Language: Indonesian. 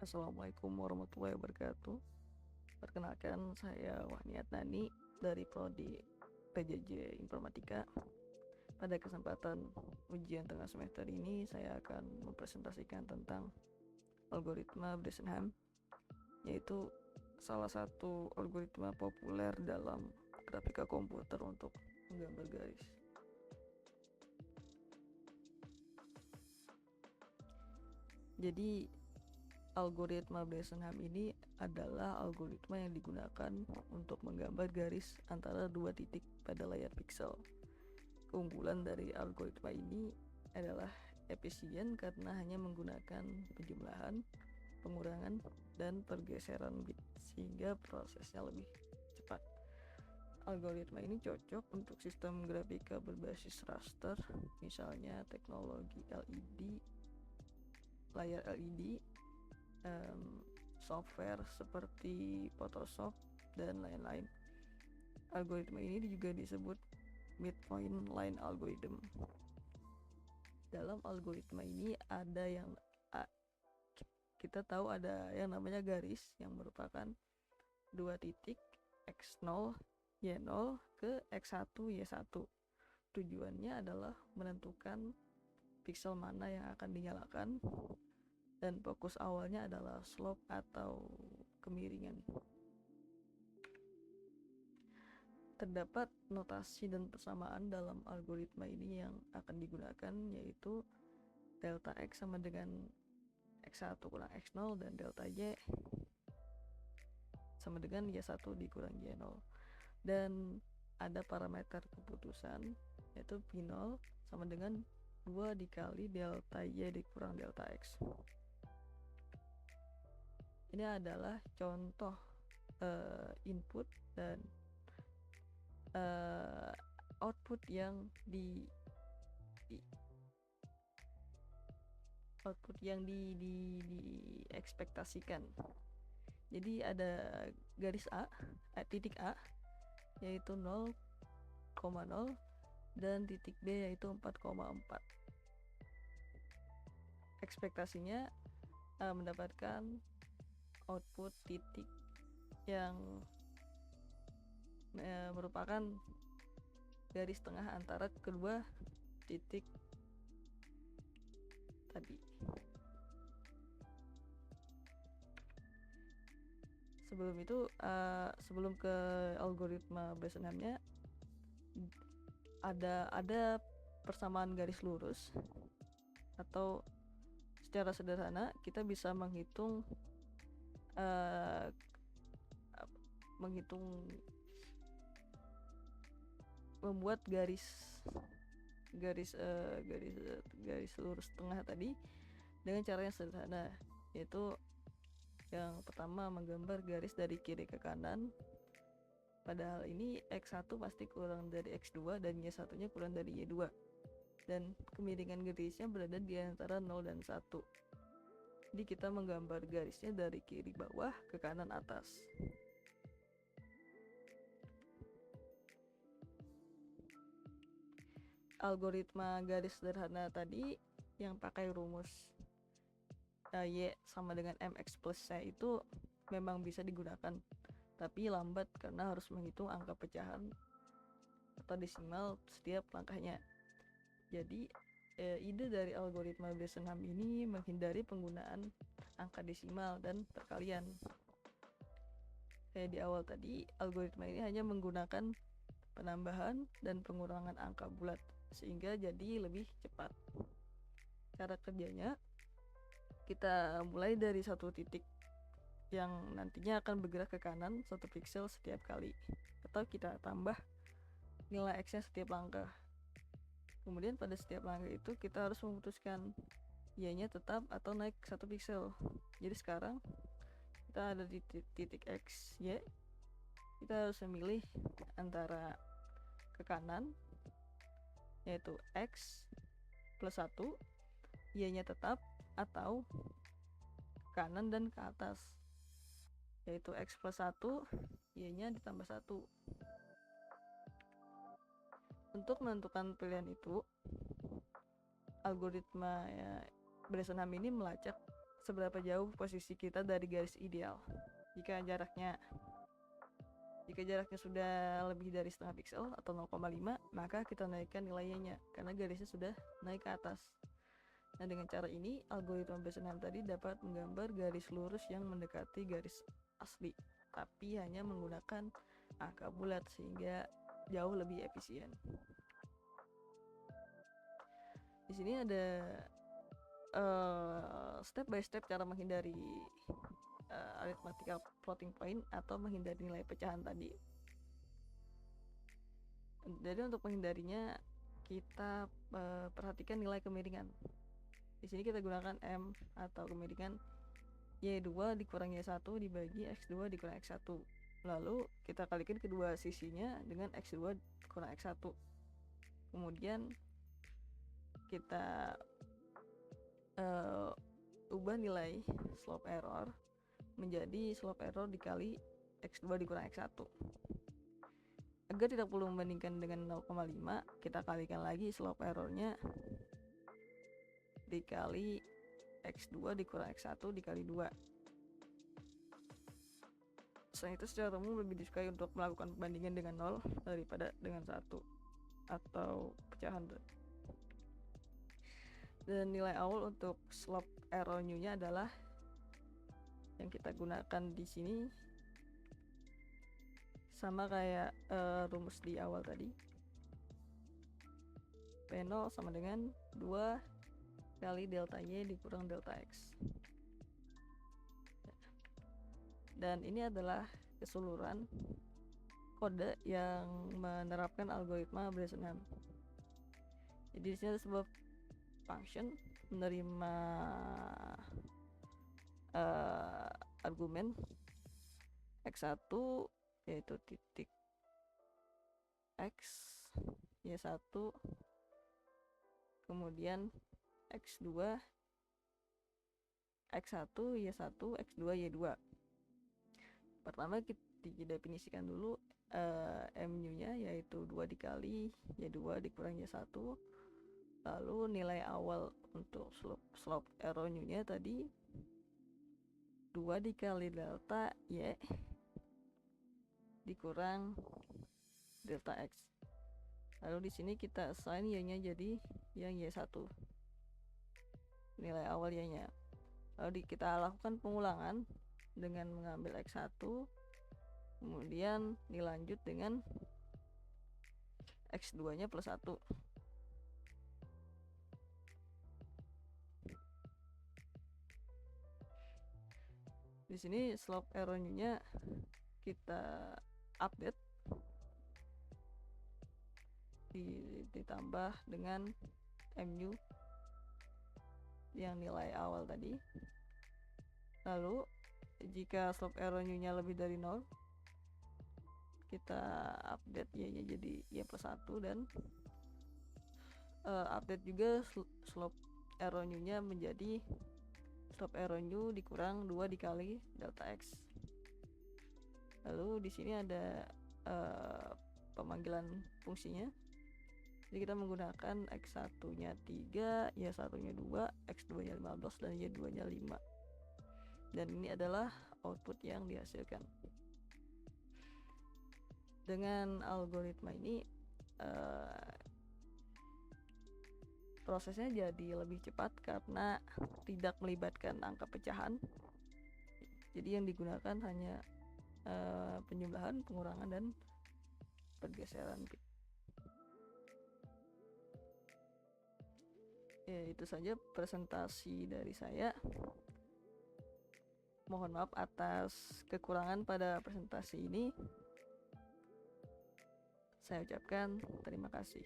Assalamualaikum warahmatullahi wabarakatuh. Perkenalkan, saya Wahni Adnani dari Prodi PJJ Informatika. Pada kesempatan ujian tengah semester ini, saya akan mempresentasikan tentang algoritma Bresenham, yaitu salah satu algoritma populer dalam grafika komputer untuk menggambar garis. Jadi algoritma Bresenham ini adalah algoritma yang digunakan untuk menggambar garis antara dua titik pada layar piksel. Keunggulan dari algoritma ini adalah efisien karena hanya menggunakan penjumlahan, pengurangan, dan pergeseran bit sehingga prosesnya lebih cepat. Algoritma ini cocok untuk sistem grafika berbasis raster, misalnya teknologi LED, layar LED, software seperti Photoshop dan lain-lain. Algoritma ini juga disebut midpoint line algorithm. Dalam algoritma ini ada yang kita tahu ada yang namanya garis yang merupakan dua titik x0 y0 ke x1 y1. Tujuannya adalah menentukan piksel mana yang akan dinyalakan, dan fokus awalnya adalah slope atau kemiringan. Terdapat notasi dan persamaan dalam algoritma ini yang akan digunakan, yaitu delta x sama dengan x1 kurang x0 dan delta y sama dengan y1 dikurang y0. Dan ada parameter keputusan, yaitu p0 sama dengan 2 dikali delta y dikurang delta x. Ini adalah contoh input dan output yang diekspektasikan. Jadi ada garis titik A yaitu 0,0 dan titik B yaitu 4,4. Ekspektasinya mendapatkan output titik yang merupakan garis tengah antara kedua titik tadi. Sebelum itu, sebelum ke algoritma Bresenhamnya, ada persamaan garis lurus, atau secara sederhana kita bisa menghitung membuat garis lurus tengah tadi dengan cara yang sederhana, yaitu yang pertama menggambar garis dari kiri ke kanan. Padahal ini x1 pasti kurang dari x2 dan y1-nya kurang dari y2, dan kemiringan garisnya berada di antara 0 dan 1. Jadi kita menggambar garisnya dari kiri bawah ke kanan atas. Algoritma garis sederhana tadi yang pakai rumus y sama dengan mx plus c itu memang bisa digunakan, tapi lambat karena harus menghitung angka pecahan atau desimal setiap langkahnya. Jadi ide dari algoritma Bresenham ini menghindari penggunaan angka desimal dan perkalian. Kayak di awal tadi, algoritma ini hanya menggunakan penambahan dan pengurangan angka bulat sehingga jadi lebih cepat. Cara kerjanya, kita mulai dari satu titik yang nantinya akan bergerak ke kanan 1 piksel setiap kali, atau kita tambah nilai x-nya setiap langkah. Kemudian pada setiap langkah itu kita harus memutuskan y-nya tetap atau naik 1 piksel. Jadi sekarang kita ada di titik x, y. Kita harus memilih antara ke kanan, yaitu x plus 1, y-nya tetap, atau ke kanan dan ke atas, yaitu x plus 1, y-nya ditambah 1. Untuk menentukan pilihan itu, algoritma Bresenham ini melacak seberapa jauh posisi kita dari garis ideal. Jika jaraknya sudah lebih dari setengah piksel atau 0,5, maka kita naikkan nilainya karena garisnya sudah naik ke atas. Nah, dengan cara ini algoritma Besenham tadi dapat menggambar garis lurus yang mendekati garis asli, tapi hanya menggunakan angka bulat sehingga jauh lebih efisien. Di sini ada step by step cara menghindari arithmetical floating point atau menghindari nilai pecahan tadi. Jadi untuk menghindarinya kita perhatikan nilai kemiringan. Di sini kita gunakan M atau kemiringan Y2 dikurang Y1 dibagi X2 dikurang X1. Lalu kita kalikan kedua sisinya dengan X2 kurang X1. Kemudian kita ubah nilai slope error menjadi slope error dikali X2 dikurang X1. Agar tidak perlu membandingkan dengan 0,5, kita kalikan lagi slope errornya dikali X2 dikurang X1 dikali 2. Selain itu secara umum lebih disukai untuk melakukan perbandingan dengan 0 daripada dengan 1 atau pecahan. Dan nilai awal untuk slope error new-nya adalah yang kita gunakan di sini sama kayak rumus di awal tadi. P0 sama dengan 2 kali delta Y dikurang delta X. Dan ini adalah keseluruhan kode yang menerapkan algoritma Besenham. Jadi di sini ada sebuah function menerima argumen X1 yaitu titik X Y1, kemudian X2 X1 Y1 X2 Y2. Pertama kita definisikan dulu mu-nya yaitu 2 dikali Y2 dikurang Y1. Lalu nilai awal untuk slope error new-nya tadi 2 dikali delta Y dikurang delta X. Lalu di sini kita assign Y-nya jadi yang Y1. Nilai awal Y-nya. Lalu kita lakukan pengulangan dengan mengambil X1, kemudian dilanjut dengan X2-nya plus 1. Di sini slope error new-nya kita update ditambah dengan mu yang nilai awal tadi. Lalu jika slope error new-nya lebih dari 0, kita update Y-nya jadi Y plus 1 dan update juga slope error new-nya menjadi slope error new dikurang 2 dikali delta X. Lalu di sini ada pemanggilan fungsinya. Jadi kita menggunakan X1-nya 3, Y1-nya 2, X2-nya 15 dan Y2-nya 5. Dan ini adalah output yang dihasilkan. Dengan algoritma ini prosesnya jadi lebih cepat karena tidak melibatkan angka pecahan. Jadi yang digunakan hanya penjumlahan, pengurangan, dan pergeseran. Ya, itu saja presentasi dari saya. Mohon maaf atas kekurangan pada presentasi ini. Saya ucapkan terima kasih.